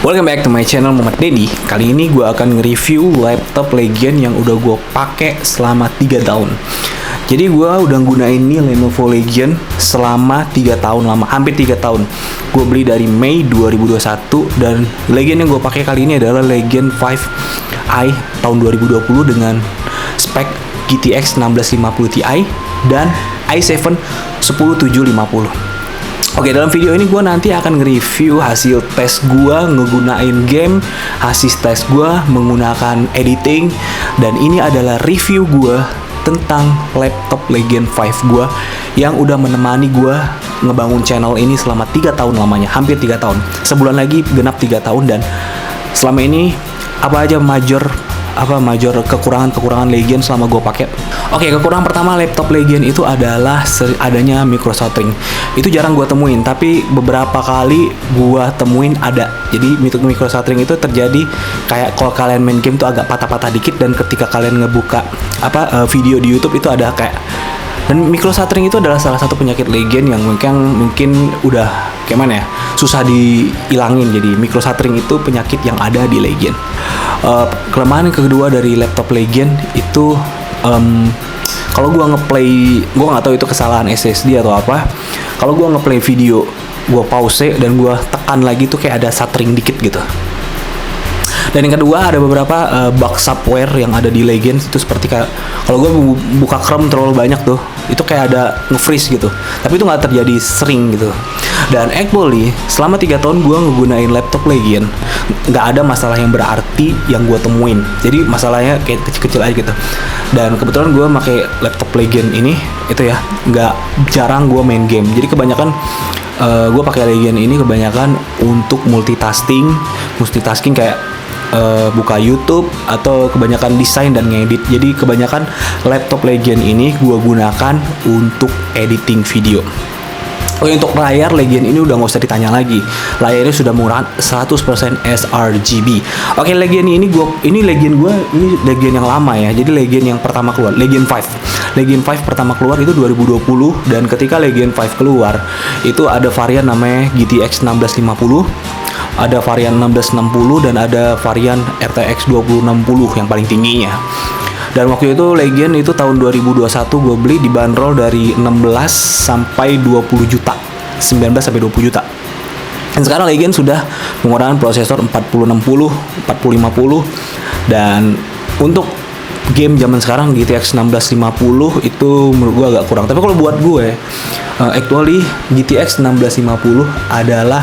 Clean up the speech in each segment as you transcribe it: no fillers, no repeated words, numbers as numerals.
Welcome back to my channel Muhammad Dedi. Kali ini gue akan nge-review laptop Legion yang udah gue pakai selama 3 tahun. Jadi gue udah gunain ini Lenovo Legion selama 3 tahun lama, hampir 3 tahun. Gue beli dari Mei 2021 dan Legion yang gue pakai kali ini adalah Legion 5i tahun 2020 dengan spek GTX 1650 Ti dan i7 10750. Oke, dalam video ini gue nanti akan nge-review hasil tes gue ngegunain game, hasil tes gue menggunakan editing, dan ini adalah review gue tentang laptop Legion 5 gue yang udah menemani gue ngebangun channel ini selama 3 tahun lamanya, hampir 3 tahun. Sebulan lagi genap 3 tahun, dan selama ini apa aja major kekurangan Legion selama gue pakai. Oke, kekurangan pertama laptop Legion itu adalah adanya microsoldering. Itu jarang gue temuin, tapi beberapa kali gue temuin ada. Jadi microsoldering itu terjadi kayak kalau kalian main game tuh agak patah-patah dikit, dan ketika kalian ngebuka video di YouTube itu ada kayak. Dan microsoldering itu adalah salah satu penyakit Legion yang mungkin udah kayak mana ya, susah dihilangin. Jadi microsoldering itu penyakit yang ada di Legion. Kelemahan yang kedua dari laptop Legion itu kalau gua ngeplay, gua nggak tahu itu kesalahan SSD atau apa. Kalau gua ngeplay video, gua pause dan gua tekan lagi tuh kayak ada stuttering dikit gitu. Dan yang kedua, ada beberapa bug software yang ada di Legion itu, seperti kayak kalau gue buka Chrome terlalu banyak tuh, itu kayak ada nge-freeze gitu. Tapi itu nggak terjadi sering gitu. Dan actually selama 3 tahun gue ngegunain laptop Legion, nggak ada masalah yang berarti yang gue temuin. Jadi masalahnya kayak kecil-kecil aja gitu. Dan kebetulan gue pakai laptop Legion ini itu ya, nggak jarang gue main game. Jadi kebanyakan gue pakai Legion ini kebanyakan untuk multitasking kayak buka YouTube atau kebanyakan desain dan ngedit. Jadi kebanyakan laptop Legion ini gue gunakan untuk editing video. Untuk layar Legion ini udah nggak usah ditanya lagi. Layarnya sudah murah 100% sRGB. Oke, Legion ini Legion yang lama ya. Jadi Legion yang pertama keluar, Legion 5 pertama keluar itu 2020, dan ketika Legion 5 keluar itu ada varian namanya GTX 1650, ada varian 1660, dan ada varian RTX 2060 yang paling tingginya. Dan waktu itu Legion itu tahun 2021 gue beli dibanderol dari 16 sampai 20 juta, 19 sampai 20 juta. Dan sekarang Legion sudah menggunakan prosesor 4060, 4050, dan untuk game zaman sekarang GTX 1650 itu menurut gue agak kurang. Tapi kalau buat gue, actually GTX 1650 adalah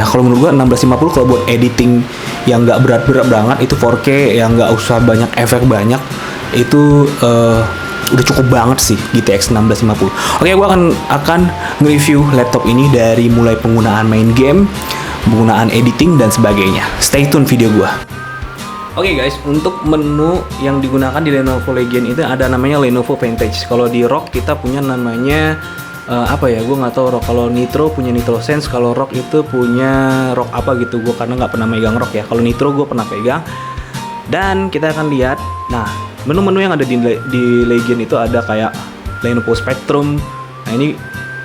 kalau menurut gue 1650 kalau buat editing yang nggak berat-berat banget, itu 4K yang nggak usah banyak efek banyak, itu udah cukup banget sih GTX 1650. Oke, gue akan nge-review laptop ini dari mulai penggunaan main game, penggunaan editing dan sebagainya. Stay tune video gue. Oke guys, untuk menu yang digunakan di Lenovo Legion itu ada namanya Lenovo Vantage. Kalau di ROG kita punya namanya gue nggak tahu ROG. Kalau Nitro punya Nitro Sense, kalau ROG itu punya ROG apa gitu, gue karena nggak pernah megang ROG ya. Kalau Nitro gue pernah pegang. Dan kita akan lihat, nah menu-menu yang ada di Legion itu ada kayak Lenovo Spectrum. Nah ini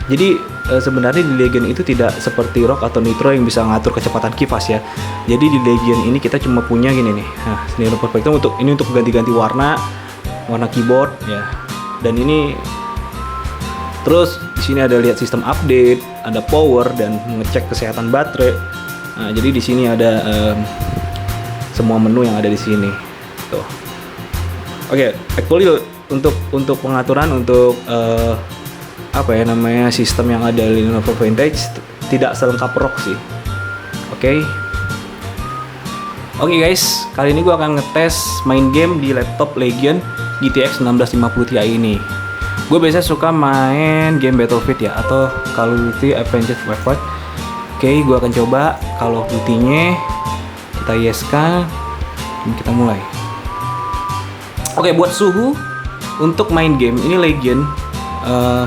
jadi sebenarnya di Legion itu tidak seperti ROG atau Nitro yang bisa ngatur kecepatan kipas ya. Jadi di Legion ini kita cuma punya gini nih. Nah, Lenovo Spectrum untuk ganti-ganti warna keyboard ya. Dan ini terus di sini ada lihat sistem update, ada power dan ngecek kesehatan baterai. Nah, jadi di sini ada semua menu yang ada di sini. Tuh. Oke, actually untuk pengaturan untuk sistem yang ada di Lenovo Vantage tidak selengkap ROG sih. Oke guys, kali ini gue akan ngetes main game di laptop Legion GTX 1650 Ti ini. Gue biasa suka main game Battlefield ya, atau Call of Duty Advanced Warfare. Oke, gue akan coba Call of Duty-nya. Kita yes-kan, kita mulai. Oke, buat suhu untuk main game ini Legion,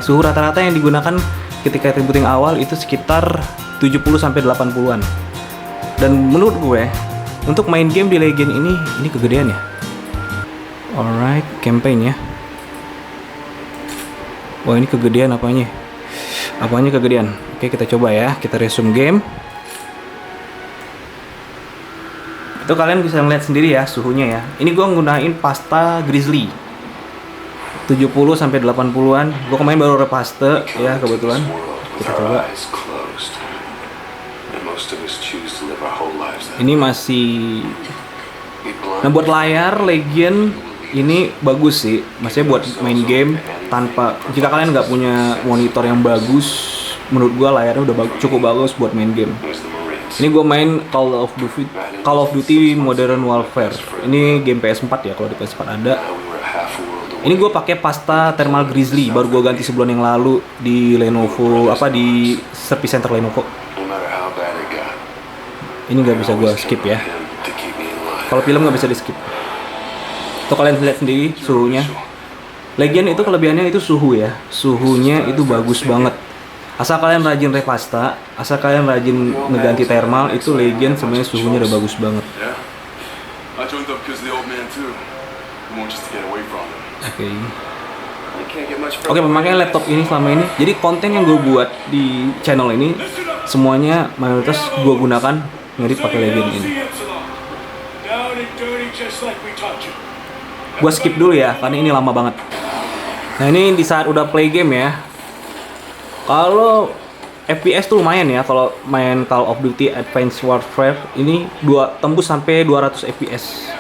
suhu rata-rata yang digunakan ketika rebooting awal itu sekitar 70-80-an. Dan menurut gue untuk main game di Legion ini kegedean ya. Alright, campaign ya. Wah, ini kegedean apanya kegedean. Oke, kita coba ya. Kita resume game. Itu kalian bisa ngeliat sendiri ya suhunya ya. Ini gue nggunain pasta Grizzly 70 sampai 80-an. Gue kemarin baru repaste ya kebetulan. Kita coba. Ini masih. Nah buat layar Legion ini bagus sih. Maksudnya buat main game tanpa, jika kalian nggak punya monitor yang bagus, menurut gue layarnya udah cukup bagus buat main game. Ini gue main Call of Duty Modern Warfare. Ini game PS4 ya, kalau di PS4 ada. Ini gue pakai pasta thermal Grizzly, baru gue ganti sebulan yang lalu di Lenovo, di service center Lenovo. Ini nggak bisa gue skip ya. Kalau film nggak bisa di skip. Tuh kalian lihat sendiri suhunya. Legion itu kelebihannya itu suhu ya. Suhunya itu bagus banget. Asal kalian rajin repasta, asal kalian rajin ngeganti thermal, itu Legion sebenarnya suhunya udah bagus banget. Oke, pemakaian laptop ini selama ini. Jadi konten yang gue buat di channel ini semuanya mayoritas gue gunakan ngedit pakai Legion ini. Gue skip dulu ya, karena ini lama banget. Nah ini di saat udah play game ya. Kalau FPS tuh lumayan ya, kalau main Call of Duty Advanced Warfare ini tembus sampai 200 FPS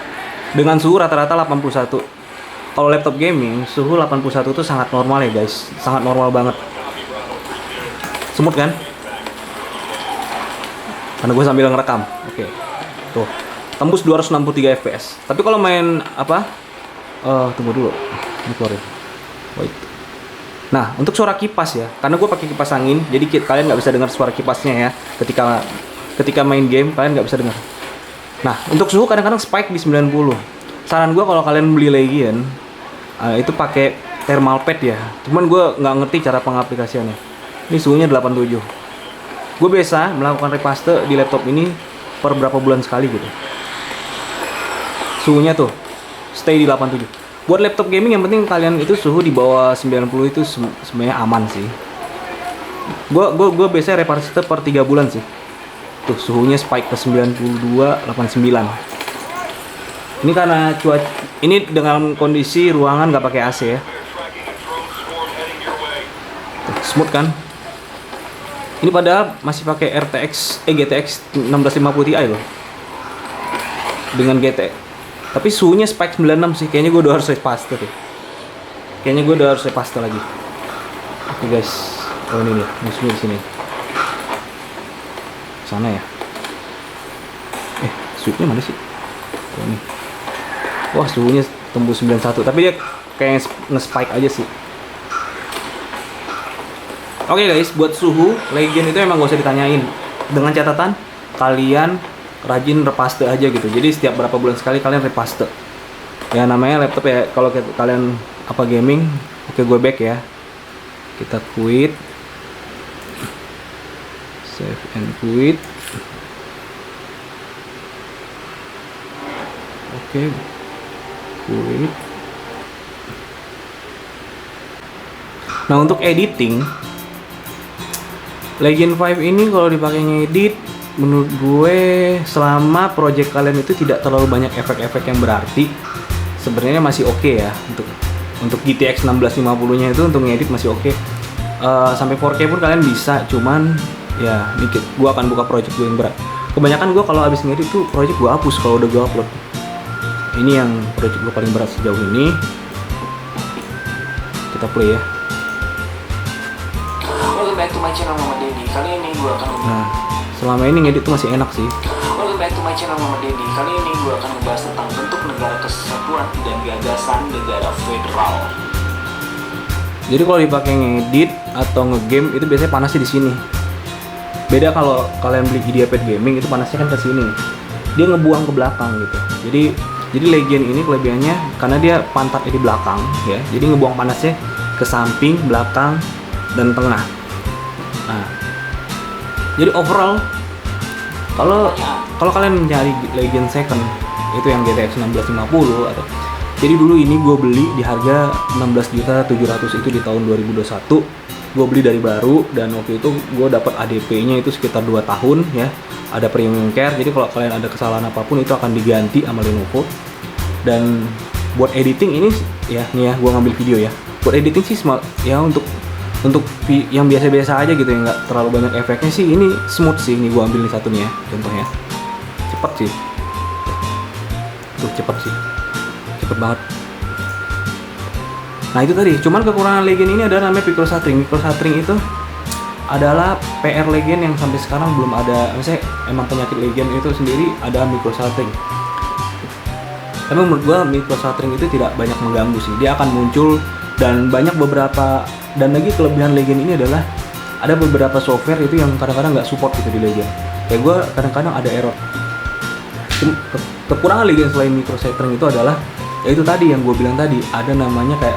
dengan suhu rata-rata 81. Kalau laptop gaming suhu 81 itu sangat normal ya guys, sangat normal banget. Smooth kan? Karena gue sambil ngerekam. Oke. Tuh, tembus 263 FPS. Tapi kalau main tunggu dulu. Ini keluarin. Wait. Nah, untuk suara kipas ya, karena gue pakai kipas angin, jadi kalian nggak bisa dengar suara kipasnya ya. Ketika main game, kalian nggak bisa dengar. Nah, untuk suhu kadang-kadang spike di 90. Saran gue kalau kalian beli Legion, itu pakai thermal pad ya. Cuman gue nggak ngerti cara pengaplikasiannya. Ini suhunya 87. Gue biasa melakukan repaste di laptop ini per berapa bulan sekali gitu. Suhunya tuh stay di 87. Buat laptop gaming yang penting kalian itu suhu di bawah 90 itu sebenarnya aman sih. Gue biasanya repaste per 3 bulan sih. Tuh suhunya spike ke 92, 89. Ini karena ini dengan kondisi ruangan nggak pakai AC ya. Tuh, smooth kan? Ini padahal masih pakai GTX 1650 Ti loh. Dengan GT. Tapi suhunya spike 96 sih. Kayaknya gue udah harus repaste tuh. Kayaknya gue udah harus repaste lagi. Oke guys. Oh ini nih, musuhnya di sini. Sana ya. Switchnya mana sih? Oh, ini. Wah, suhunya tembus 91. Tapi dia kayak nge-spike aja sih. Oke guys, buat suhu Legion itu emang gak usah ditanyain. Dengan catatan kalian rajin repaste aja gitu. Jadi setiap berapa bulan sekali kalian repaste. Ya namanya laptop ya. Kalau kalian gaming, oke gue back ya. Kita quit. Save and quit. Oke. Quit. Nah untuk editing, Legion 5 ini kalau dipakai ngedit, menurut gue selama project kalian itu tidak terlalu banyak efek-efek yang berarti, sebenarnya masih oke ya untuk GTX 1650-nya itu untuk ngedit masih oke. Sampai 4K pun kalian bisa, cuman ya dikit. Gue akan buka project gue yang berat. Kebanyakan gue kalau habis ngedit tuh project gue hapus kalau udah gue upload. Ini yang project gue paling berat sejauh ini. Kita play ya. Welcome back to my channel Mama Denny. Kali ini gue akan selama ini ngedit tuh masih enak sih. Welcome back to my channel Mama Denny. Kali ini gue akan membahas tentang bentuk negara kesatuan dan gagasan negara federal. Jadi kalau dipakai ngedit atau ngegame itu biasanya panasnya di sini. Beda kalau kalian beli IdeaPad gaming itu panasnya kan ke sini. Dia ngebuang ke belakang gitu. Jadi Legion ini kelebihannya karena dia pantatnya di belakang ya. Jadi ngebuang panasnya ke samping, belakang, dan tengah. Nah, jadi overall kalau kalian mencari Legion second itu yang GTX 1650 atau jadi dulu ini gue beli di harga 16.700.000 itu di tahun 2021. gue beli dari baru, dan waktu itu gue dapat ADP-nya itu sekitar 2 tahun ya. Ada premium care, jadi kalau kalian ada kesalahan apapun itu akan diganti sama Lenovo. Dan buat editing ini ya, nih ya gue ngambil video ya. Buat editing sih ya untuk yang biasa-biasa aja gitu ya, nggak terlalu banyak efeknya sih, ini smooth sih. Ini gue ambil nih satu nih ya, contohnya cepet sih, tuh cepet banget. Nah itu tadi, cuman kekurangan Legion ini adalah namanya microshuttering. Microshuttering itu adalah PR Legion yang sampai sekarang belum ada. Misalnya emang penyakit Legion itu sendiri ada microshuttering. Tapi menurut gua microshuttering itu tidak banyak mengganggu sih. Dia akan muncul dan banyak beberapa, dan lagi kelebihan Legion ini adalah ada beberapa software itu yang kadang-kadang nggak support gitu di Legion. Kayak gua kadang-kadang ada error. Kekurangan Legion selain microshuttering itu adalah ya itu tadi yang gue bilang tadi, ada namanya kayak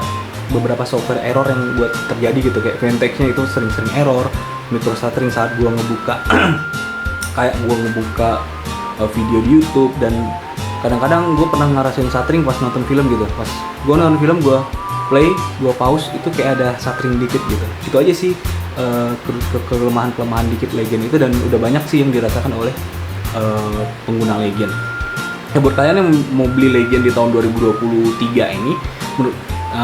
beberapa software error yang buat terjadi gitu, kayak Ventex-nya itu sering-sering error, microshuttering saat gue ngebuka kayak gue ngebuka video di YouTube, dan kadang-kadang gue pernah ngerasain shuttering pas nonton film gitu. Pas gue nonton film, gue play, gue pause, itu kayak ada shuttering dikit gitu. Itu aja sih kelemahan dikit Legion itu, dan udah banyak sih yang dirasakan oleh pengguna Legion. Ya buat kalian yang mau beli Legion di tahun 2023 ini,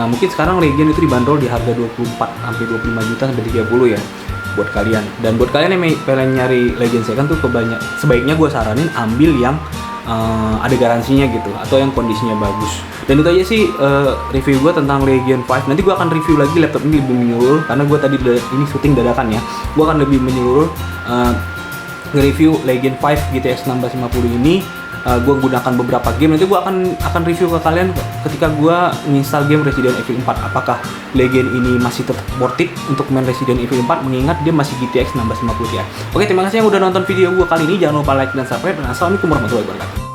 mungkin sekarang Legion itu dibanderol di harga 24 sampai 25 juta sampai 30 ya buat kalian. Dan buat kalian yang pengen nyari Legion second tuh sebaiknya gue saranin ambil yang ada garansinya gitu, atau yang kondisinya bagus. Dan itu aja sih review gue tentang Legion 5. Nanti gue akan review lagi laptop ini lebih menyeluruh, karena gue tadi ini syuting dadakan ya. Gue akan lebih menyeluruh nge-review Legion 5 GTX 1650 ini. Gue gunakan beberapa game, nanti gue akan review ke kalian ketika gue nginstal game Resident Evil 4, apakah Legion ini masih tetap worth it untuk main Resident Evil 4 mengingat dia masih GTX 1650 Ti. Oke, terima kasih yang udah nonton video gue kali ini. Jangan lupa like dan subscribe, dan assalamualaikum warahmatullahi wabarakatuh.